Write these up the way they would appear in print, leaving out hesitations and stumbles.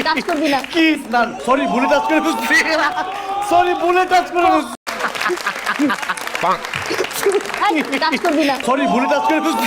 Touch করবি না। কি না সরি ভুলে টাচ করে ফেলছি সরি ভুলে টাচ করে ফেলছি টাচ করবি না। সরি ভুলে টাচ করে ফেলছি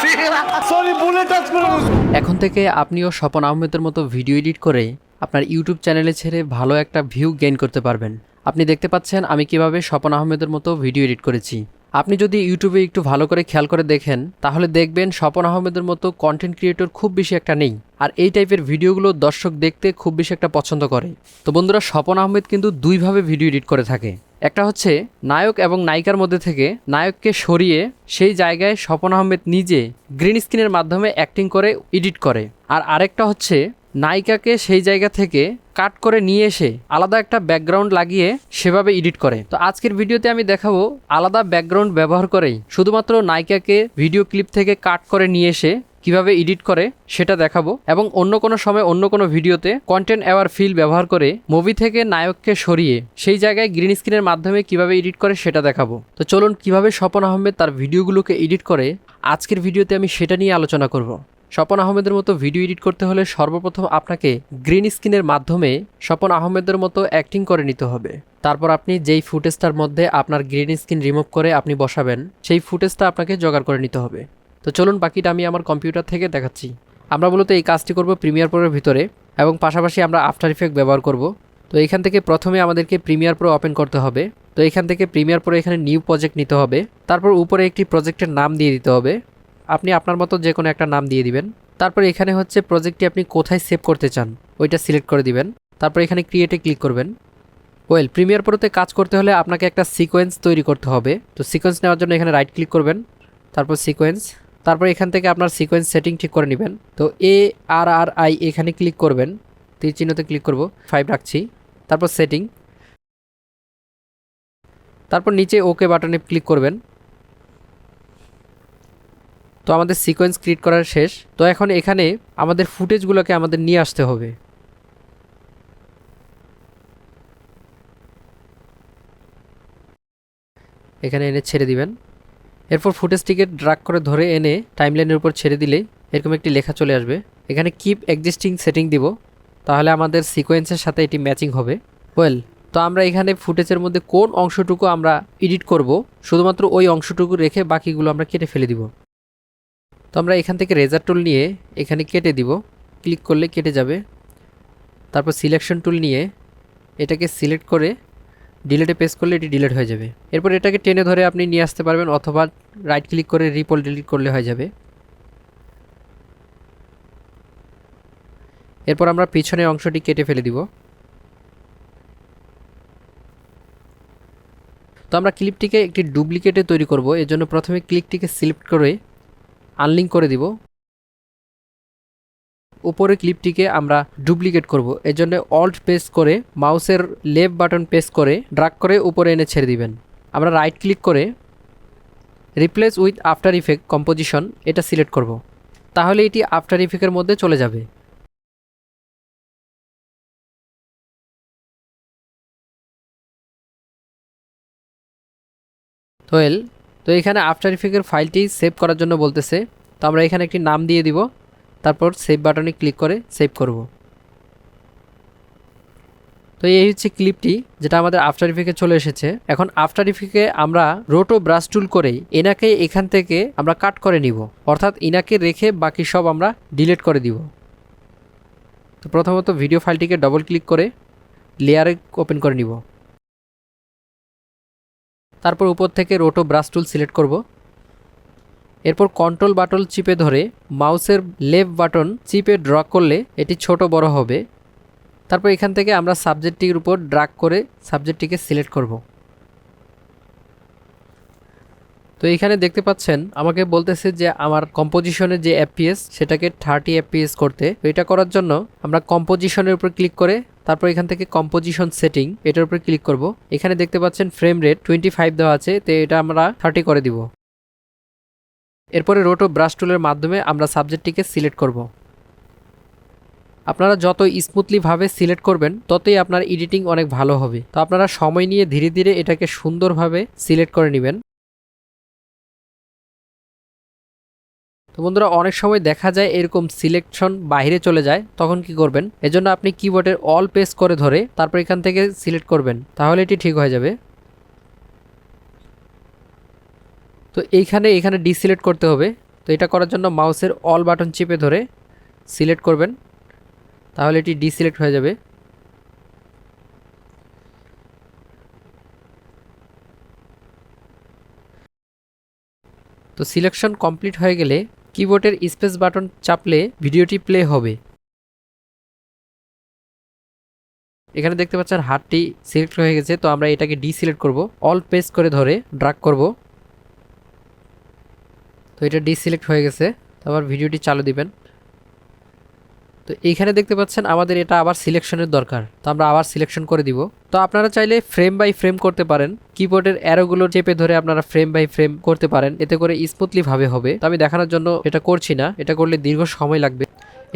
সরি ভুলে টাচ করে ফেলছি। এখন থেকে আপনিও স্বপন আহমেদের মতো ভিডিও এডিট করে আপনার ইউটিউব চ্যানেলে ছেড়ে ভালো একটা ভিউ গেইন করতে পারবেন। আপনি দেখতে পাচ্ছেন আমি কিভাবে স্বপন আহমেদের মতো ভিডিও এডিট করেছি। আপনি যদি ইউটিউবে একটু ভালো করে খেয়াল করে দেখেন তাহলে দেখবেন স্বপন আহমেদের মতো কন্টেন্ট ক্রিয়েটর খুব বেশি একটা নেই, আর এই টাইপের ভিডিওগুলো দর্শক দেখতে খুব বেশি একটা পছন্দ করে। তো বন্ধুরা, স্বপন আহমেদ কিন্তু দুইভাবে ভিডিও এডিট করে থাকে। একটা হচ্ছে নায়ক এবং নায়িকার মধ্যে থেকে নায়ককে সরিয়ে সেই জায়গায় স্বপন আহমেদ নিজে গ্রিন স্ক্রিনের মাধ্যমে অ্যাক্টিং করে এডিট করে, আর আরেকটা হচ্ছে নায়িকাকে সেই জায়গা থেকে কাট করে নিয়ে এসে আলাদা একটা ব্যাকগ্রাউন্ড লাগিয়ে সেভাবে এডিট করে। তো আজকের ভিডিওতে আমি দেখাবো আলাদা ব্যাকগ্রাউন্ড ব্যবহার করেই শুধুমাত্র নায়িকাকে ভিডিও ক্লিপ থেকে কাট করে নিয়ে এসে কিভাবে এডিট করে সেটা দেখাবো, এবং অন্য কোনো সময় অন্য কোনো ভিডিওতে কন্টেন্ট অ্যাওয়ার ফিল ব্যবহার করে মুভি থেকে নায়ককে সরিয়ে সেই জায়গায় গ্রিন স্ক্রিনের মাধ্যমে কিভাবে এডিট করে সেটা দেখাবো। তো চলুন কিভাবে স্বপন আহমেদ তার ভিডিওগুলোকে এডিট করে আজকের ভিডিওতে আমি সেটা নিয়ে আলোচনা করব। স্বপন আহমেদের মতো ভিডিও এডিট করতে হলে সর্বপ্রথম আপনাকে গ্রিন স্ক্রিনের মাধ্যমে স্বপন আহমেদের মতো অ্যাক্টিং করে নিতে হবে। তারপর আপনি যেই ফুটেজটার মধ্যে আপনার গ্রিন স্ক্রিন রিমুভ করে আপনি বসাবেন সেই ফুটেজটা আপনাকে জোগাড় করে নিতে হবে। তো চলুন বাকিটা আমি আমার কম্পিউটার থেকে দেখাচ্ছি। আমরা মূলত এই কাজটি করব প্রিমিয়ার প্রোর ভিতরে, এবং পাশাপাশি আমরা আফটার ইফেক্ট ব্যবহার করব। তো এখান থেকে প্রথমে আমাদেরকে প্রিমিয়ার প্রো ওপেন করতে হবে। তো এখান থেকে প্রিমিয়ার প্রো এখানে নিউ প্রজেক্ট নিতে হবে, তারপর উপরে একটি প্রজেক্টের নাম দিয়ে দিতে হবে। আপনি আপনার মতো যে কোনো একটা নাম দিয়ে দিবেন। তারপর এখানে হচ্ছে প্রজেক্টটি আপনি কোথায় সেভ করতে চান ওইটা সিলেক্ট করে দিবেন। তারপর এখানে ক্রিয়েটে ক্লিক করবেন। প্রিমিয়ার প্রোতে কাজ করতে হলে আপনাকে একটা সিকোয়েন্স তৈরি করতে হবে। তো সিকোয়েন্স নেওয়ার জন্য এখানে রাইট ক্লিক করবেন, তারপর সিকোয়েন্স, তারপর এখান থেকে আপনার সিকোয়েন্স সেটিং ঠিক করে নেবেন। তো ARRI এখানে ক্লিক করবেন, তীর চিহ্নতে ক্লিক করব, 5 রাখছি, তারপর সেটিং, তারপর নিচে ওকে বাটনে ক্লিক করবেন। তো আমাদের সিকোয়েন্স ক্রিয়েট করার শেষ। তো এখন এখানে আমাদের ফুটেজগুলোকে আমাদের নিয়ে আসতে হবে। এখানে এনে ছেড়ে দিবেন। এরপর ফুটেজটিকে ড্রাগ করে ধরে এনে টাইমলাইনের উপর ছেড়ে দিলেই এরকম একটি লেখা চলে আসবে। এখানে কিপ এক্সিস্টিং সেটিং দিব, তাহলে আমাদের সিকোয়েন্সের সাথে এটি ম্যাচিং হবে। তো আমরা এখানে ফুটেজের মধ্যে কোন অংশটুকু আমরা এডিট করব শুধুমাত্র ওই অংশটুকু রেখে বাকিগুলো আমরা কেটে ফেলে দিব। তো আমরা এখান থেকে রেজার টুল নিয়ে এখানে কেটে দিব, ক্লিক করলে কেটে যাবে। তারপর সিলেকশন টুল নিয়ে এটাকে সিলেক্ট করে ডিলেটে পেস্ট করলে এটি ডিলিট হয়ে যাবে। এরপর এটাকে টেনে ধরে আপনি নিয়ে আসতে পারবেন, অথবা রাইট ক্লিক করে রিপল ডিলিট করলে হয়ে যাবে। এরপর আমরা পিছনের অংশটি কেটে ফেলে দিব। তো আমরা ক্লিপটিকে একটি ডুপ্লিকেটে তৈরি করব, এজন্য প্রথমে ক্লিকটিকে সিলেক্ট করে আনলিঙ্ক করে দিব। উপরে ক্লিপটিকে আমরা ডুপ্লিকেট করব, এজন্য অল্ট প্রেস করে মাউসের লেফট বাটন প্রেস করে ড্রাগ করে উপরে এনে ছেড়ে দিবেন। আমরা রাইট ক্লিক করে replace with after effect composition এটা সিলেক্ট করব, তাহলে এটি আফটার ইফেক্টের মধ্যে চলে যাবে। তো এখানে আফটার ইফেক্টের ফাইলটি সেভ করার জন্য বলতেছে। তো আমরা এখানে একটি নাম দিয়ে দিব, তারপর সেভ বাটনে ক্লিক করে সেভ করব। তো এই হচ্ছে ক্লিপটি যেটা আমাদের আফটার ইফেক্টে চলে এসেছে। এখন আফটার ইফেক্টে আমরা রোটো ব্রাশ টুল করেই এনাকে এখান থেকে আমরা কাট করে নিব, অর্থাৎ ইনাকে রেখে বাকি সব আমরা ডিলিট করে দিব। তো প্রথমত ভিডিও ফাইলটিকে ডবল ক্লিক করে লেয়ারে ওপেন করে নিব, তারপর উপর থেকে রোটো ব্রাশ টুল সিলেক্ট করব। এরপর কন্ট্রোল বাটন চিপে ধরে মাউসের লেফট বাটন চিপে ড্র করলে এটি ছোট বড় হবে। তারপর এখান থেকে আমরা সাবজেক্টটির উপর ড্রাগ করে সাবজেক্টটিকে সিলেক্ট করব। তো এখানে দেখতে পাচ্ছেন আমাকে বলতেছে যে আমার কম্পোজিশনের যে FPS সেটাকে 30 FPS করতে। তো এটা করার জন্য আমরা কম্পোজিশনের উপর ক্লিক করে তারপর এখান থেকে কম্পোজিশন সেটিং এটার উপর ক্লিক করব। এখানে দেখতে পাচ্ছেন ফ্রেম রেট 25 দেওয়া আছে, তো এটা আমরা 30 করে দিব। এরপরে রোটো ব্রাশ টুলের মাধ্যমে আমরা সাবজেক্টটিকে সিলেক্ট করব। আপনারা যত স্মুথলিভাবে সিলেক্ট করবেন ততই আপনার এডিটিং অনেক ভালো হবে। তো আপনারা সময় নিয়ে ধীরে ধীরে এটাকে সুন্দরভাবে সিলেক্ট করে নেবেন। তো বন্ধুরা অনেক সময় দেখা যায় এরকম সিলেকশন বাইরে চলে যায়, তখন কি করবেন, এজন্য আপনি কিবোর্ডের অল প্রেস করে ধরে তারপর এখান থেকে সিলেক্ট করবেন, তাহলে এটি ঠিক হয়ে যাবে। তো এখানে ডিসিলেক্ট করতে হবে। তো এটা করার জন্য মাউসের অল বাটন চেপে ধরে সিলেক্ট করবেন, তাহলে এটি ডিসিলেক্ট হয়ে যাবে। তো সিলেকশন কমপ্লিট হয়ে গেলে কিবোর্ডের স্পেস বাটন চাপলে ভিডিওটি প্লে হবে। এখানে দেখতে পাচ্ছেন হাতটি সিলেক্ট হয়ে গেছে, তো আমরা এটাকে ডিসিলেক্ট করব, অল প্রেস করে ধরে ড্র্যাগ করব। তো এটা ডিসিলেক্ট হয়ে গেছে, তো আবার ভিডিওটি চালু দিবেন। তো এইখানে দেখতে পাচ্ছেন আমাদের এটা আবার সিলেকশনের দরকার, তো আমরা আবার সিলেকশন করে দিব। তো আপনারা চাইলে ফ্রেম বাই ফ্রেম করতে পারেন, কিবোর্ডের অ্যারোগুলো চেপে ধরে আপনারা ফ্রেম বাই ফ্রেম করতে পারেন, এতে করে স্মুথলি ভাবে হবে। তো আমি দেখানোর জন্য এটা করছি না, এটা করলে দীর্ঘ সময় লাগবে।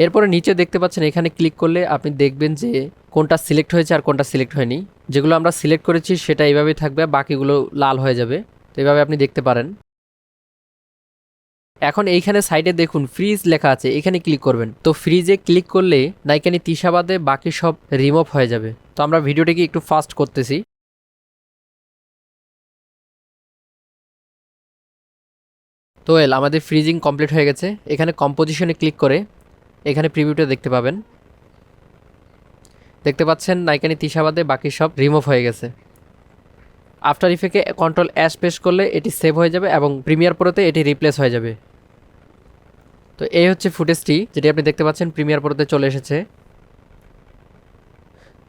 এরপরে নিচে দেখতে পাচ্ছেন এখানে ক্লিক করলে আপনি দেখবেন যে কোনটা সিলেক্ট হয়েছে আর কোনটা সিলেক্ট হয়নি। যেগুলো আমরা সিলেক্ট করেছি সেটা এইভাবেই থাকবে, বাকিগুলো লাল হয়ে যাবে। তো এইভাবে আপনি দেখতে পারেন। এখন এইখানে সাইডে দেখুন ফ্রিজ লেখা আছে, এখানে ক্লিক করবেন। তো ফ্রিজে ক্লিক করলে নাইকানি তিশা বাদে বাকি সব রিমুভ হয়ে যাবে। তো আমরা ভিডিওটাকে একটু ফাস্ট করতেছি। তো আমাদের ফ্রিজিং কমপ্লিট হয়ে গেছে। এখানে কম্পোজিশনে ক্লিক করে এখানে প্রিভিউটা দেখতে পাবেন। দেখতে পাচ্ছেন নাইকানি তিশা বাদে বাকি সব রিমুভ হয়ে গেছে। আফটার ইফেক্টে কন্ট্রোল অ্যাশ প্রেস করলে এটি সেভ হয়ে যাবে এবং প্রিমিয়ার প্রোতে এটি রিপ্লেস হয়ে যাবে। তো এই হচ্ছে ফুটেজটি, যেটি আপনি দেখতে পাচ্ছেন প্রিমিয়ার প্রোতে চলে এসেছে।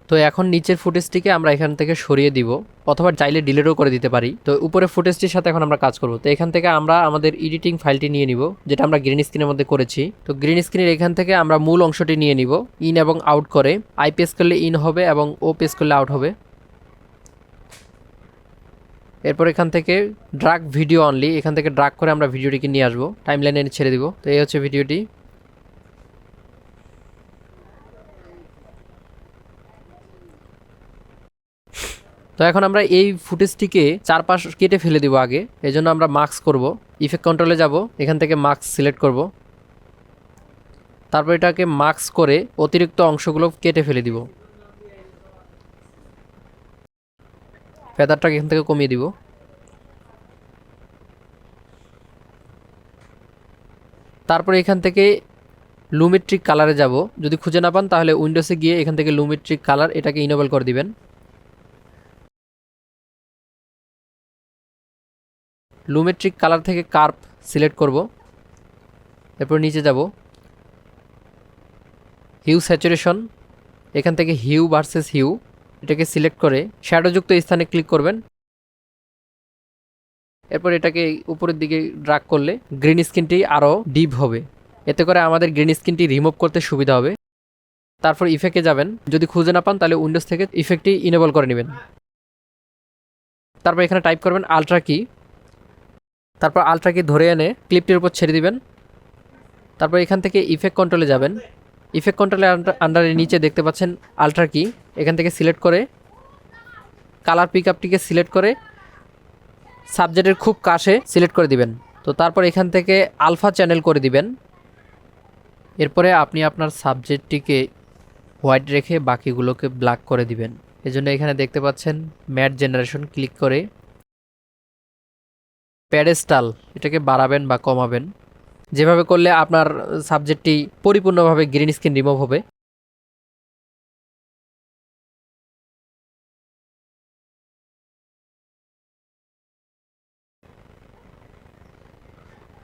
তো এখন নিচের ফুটেজটিকে আমরা এখান থেকে সরিয়ে দিব, অথবা চাইলে ডিলিটও করে দিতে পারি। তো উপরে ফুটেজটির সাথে এখন আমরা কাজ করব। তো এখান থেকে আমরা আমাদের এডিটিং ফাইলটি নিয়ে নিব, যেটা আমরা গ্রিন স্ক্রিনের মধ্যে করেছি। তো গ্রিন স্ক্রিনের এখান থেকে আমরা মূল অংশটি নিয়ে নিব, ইন এবং আউট করে। আই প্রেস করলে ইন হবে এবং ও প্রেস করলে আউট হবে। এরপর এখান থেকে ড্রাগ ভিডিও অনলি, এখান থেকে ড্রাগ করে আমরা ভিডিওটিকে নিয়ে আসবো, টাইমলাইনে ছেড়ে দিব। তো এই হচ্ছে ভিডিওটি। তো এখন আমরা এই ফুটেজটিকে চারপাশ কেটে ফেলে দিব আগে, এই জন্য আমরা মাস্ক করব। ইফেক্ট কন্ট্রোলে যাব, এখান থেকে মাস্ক সিলেক্ট করব, তারপর এটাকে মাস্ক করে অতিরিক্ত অংশগুলো কেটে ফেলে দিব। ফেদারটাকে এখান থেকে কমিয়ে দিব। তারপরে এখান থেকে লুমেট্রিক কালারে যাব, যদি খুঁজে না পান তাহলে উইন্ডোজে গিয়ে এখান থেকে লুমেট্রিক কালার এটাকে ইনেবল করে দিবেন। লুমেট্রিক কালার থেকে কার্ভ সিলেক্ট করব, এরপর নিচে যাব, হিউ স্যাচুরেশন, এখান থেকে হিউ ভার্সেস হিউ এটাকে সিলেক্ট করে শ্যাডোযুক্ত স্থানে ক্লিক করবেন। এরপর এটাকে উপরের দিকে ড্রাগ করলে গ্রিন স্ক্রিনটি আরও ডিপ হবে, এতে করে আমাদের গ্রিন স্ক্রিনটি রিমুভ করতে সুবিধা হবে। তারপর ইফেক্টে যাবেন, যদি খুঁজে না পান তাহলে উইন্ডোজ থেকে ইফেক্টটি ইনেবল করে নেবেন। তারপর এখানে টাইপ করবেন আলট্রা কি, তারপর আলট্রা কি ধরে এনে ক্লিপটির উপর ছেড়ে দিবেন। তারপর এখান থেকে ইফেক্ট কন্ট্রোলে যাবেন, ইফেক্ট কন্ট্রোলের আন্ডারের নিচে দেখতে পাচ্ছেন আলট্রা কি, এখান থেকে সিলেক্ট করে কালার পিক আপটিকে সিলেক্ট করে সাবজেক্টের খুব কাছে সিলেক্ট করে দিবেন। তো তারপর এখান থেকে আলফা চ্যানেল করে দিবেন। এরপরে আপনি আপনার সাবজেক্টটিকে হোয়াইট রেখে বাকিগুলোকে ব্ল্যাক করে দিবেন। এজন্য এখানে দেখতে পাচ্ছেন ম্যাট জেনারেশন, ক্লিক করে প্যাডেস্টাল এটাকে বাড়াবেন বা কমাবেন, যেভাবে করলে আপনার সাবজেক্টটি পরিপূর্ণভাবে গ্রিন স্ক্রিন রিমুভ হবে।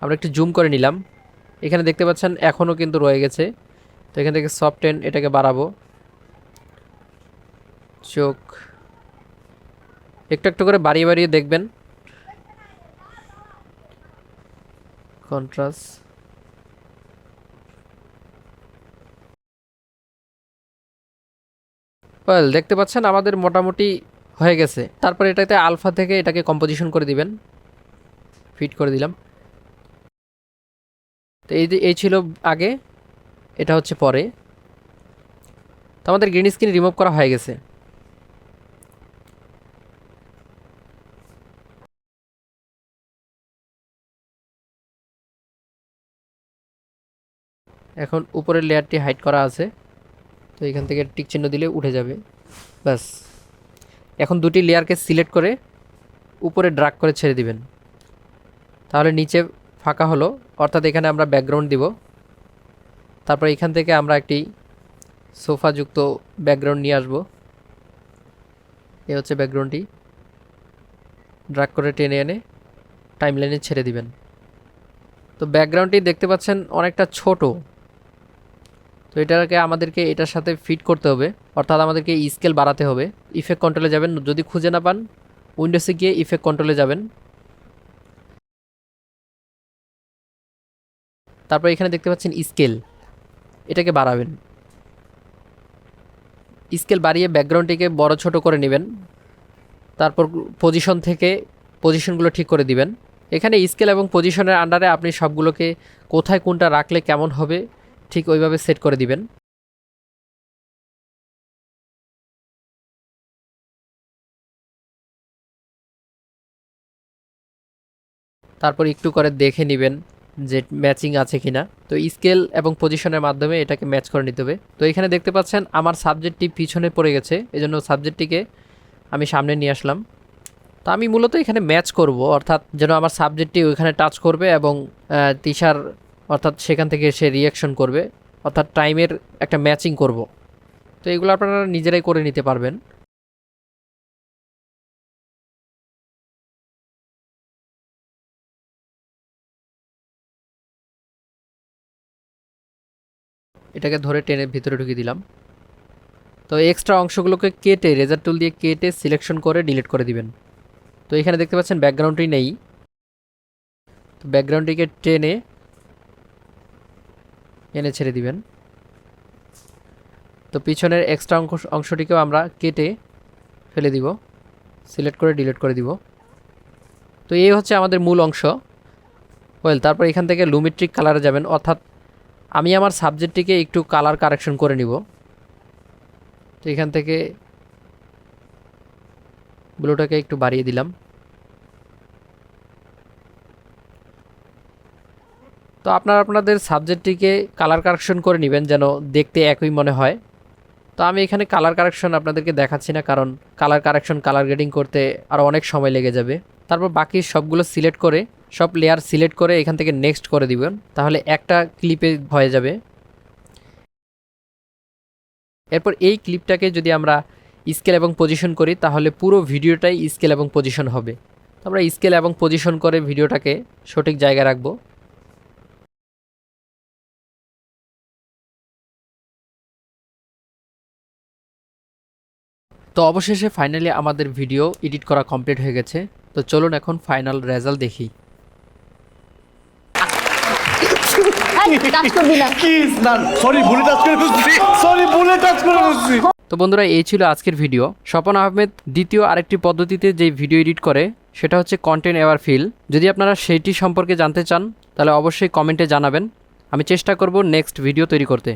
আমরা একটু জুম করে নিলাম, এখানে দেখতে পাচ্ছেন এখনও কিন্তু রয়ে গেছে। তো এখান থেকে সফট 10 এটাকে বাড়াবো, চোখ একটু একটু করে বাড়িয়ে বাড়িয়ে দেখবেন। কন্ট্রাস্ট ওয়েল, দেখতে পাচ্ছেন আমাদের মোটামুটি হয়ে গেছে। তারপর এটাতে আলফা থেকে এটাকে কম্পোজিশন করে দিবেন, ফিট করে দিলাম। তো এই ছিল আগে, এটা হচ্ছে পরে। তো আমাদের গ্রিন স্ক্রিন রিমুভ করা হয়ে গেছে। এখন উপরের লেয়ারটি হাইড করা আছে, তো এখান থেকে টিক চিহ্ন দিলে উঠে যাবে। ব্যাস, এখন দুটি লেয়ারকে সিলেক্ট করে উপরে ড্রাগ করে ছেড়ে দিবেন, তাহলে নিচে ফাঁকা হলো, অর্থাৎ এখানে আমরা ব্যাকগ্রাউন্ড দিব। তারপর এখান থেকে আমরা একটি সোফাযুক্ত ব্যাকগ্রাউন্ড নিয়ে আসব। এই হচ্ছে ব্যাকগ্রাউন্ডটি, ড্রাগ করে টেনে এনে টাইমলাইনে ছেড়ে দিবেন। তো ব্যাকগ্রাউন্ডটি দেখতে পাচ্ছেন অনেকটা ছোট, তো এটাকে আমাদেরকে এটার সাথে ফিট করতে হবে, অর্থাৎ আমাদেরকে স্কেল বাড়াতে হবে। ইফেক্ট কন্ট্রোলে যাবেন, যদি খুঁজে না পান উইন্ডোজে গিয়ে ইফেক্ট কন্ট্রোলে যাবেন। তারপর এখানে দেখতে পাচ্ছেন স্কেল, এটাকে বাড়াবেন। স্কেল বাড়িয়ে ব্যাকগ্রাউন্ডটিকে বড় ছোট করে নেবেন। তারপর পজিশন থেকে পজিশনগুলো ঠিক করে দিবেন। এখানে স্কেল এবং পজিশনের আন্ডারে আপনি সবগুলোকে কোথায় কোনটা রাখলে কেমন হবে ঠিক ওইভাবে সেট করে দিবেন। তারপর একটু করে দেখে নেবেন যে ম্যাচিং আছে কিনা। তো স্কেল এবং পজিশনের মাধ্যমে এটাকে ম্যাচ করে নিতে হবে। তো এখানে দেখতে পাচ্ছেন আমার সাবজেক্টটি পিছনে পড়ে গেছে, এজন্য সাবজেক্টটিকে আমি সামনে নিয়ে আসলাম। তো আমি মূলত এখানে ম্যাচ করব, অর্থাৎ যেন আমার সাবজেক্টটি ওইখানে টাচ করবে এবং তিশার অর্থাৎ সেখান থেকে সে রিয়াকশন করবে, অর্থাৎ টাইমের একটা ম্যাচিং করব। তো এগুলো আপনারা নিজেরাই করে নিতে পারবেন। এটাকে ধরে টেনে ভিতরে ঢুকিয়ে দিলাম। তো এক্সট্রা অংশগুলোকে কেটে রেজার টুল দিয়ে কেটে সিলেকশন করে ডিলিট করে দিবেন। তো এখানে দেখতে পাচ্ছেন ব্যাকগ্রাউন্ডটি নেই, তো ব্যাকগ্রাউন্ডটিকে টেনে এনে ছেড়ে দিবেন। তো পিছনের এক্সট্রা অংশটিকেও আমরা কেটে ফেলে দিব, সিলেক্ট করে ডিলিট করে দিব। তো এই হচ্ছে আমাদের মূল অংশ। তারপর এখান থেকে লুমিট্রিক কালারে যাবেন, অর্থাৎ আমি আমার সাবজেক্টটিকে একটু কালার কারেকশন করে নিব। তো এখান থেকে ব্লুটাকে একটু বাড়িয়ে দিলাম। তো আপনারা আপনাদের সাবজেক্টটিকে কালার কারেকশন করে নেবেন যেন দেখতে একই মনে হয়। তো আমি এখানে কালার কারেকশন আপনাদেরকে দেখাচ্ছি না, কারণ কালার কারেকশন কালার গ্রেডিং করতে আরও অনেক সময় লেগে যাবে। তারপর বাকি সবগুলো সিলেক্ট করে সব লেয়ার সিলেক্ট করে এখান থেকে নেক্সট করে দিবেন, তাহলে একটা ক্লিপে হয়ে যাবে। এরপর এই ক্লিপটাকে যদি আমরা স্কেল এবং পজিশন করি তাহলে পুরো ভিডিওটাই স্কেল এবং পজিশন হবে। তো আমরা স্কেল এবং পজিশন করে ভিডিওটাকে সঠিক জায়গায় রাখবো। তো অবশেষে ফাইনালি আমাদের ভিডিও এডিট করা কমপ্লিট হয়ে গেছে। তো চলুন এখন ফাইনাল রেজাল্ট দেখি। টাচ করবি না। সরি ভুলে টাচ করে ফেলছি, সরি ভুলে টাচ করে ফেলছি। তো বন্ধুরা, এই ছিল আজকের ভিডিও। স্বপন আহমেদ দ্বিতীয় আরেকটি পদ্ধতিতে যে ভিডিও এডিট করে সেটা হচ্ছে কন্টেন্ট এওয়ার ফিল। যদি আপনারা সেইটি সম্পর্কে জানতে চান তাহলে অবশ্যই কমেন্টে জানাবেন, আমি চেষ্টা করব নেক্সট ভিডিও তৈরি করতে।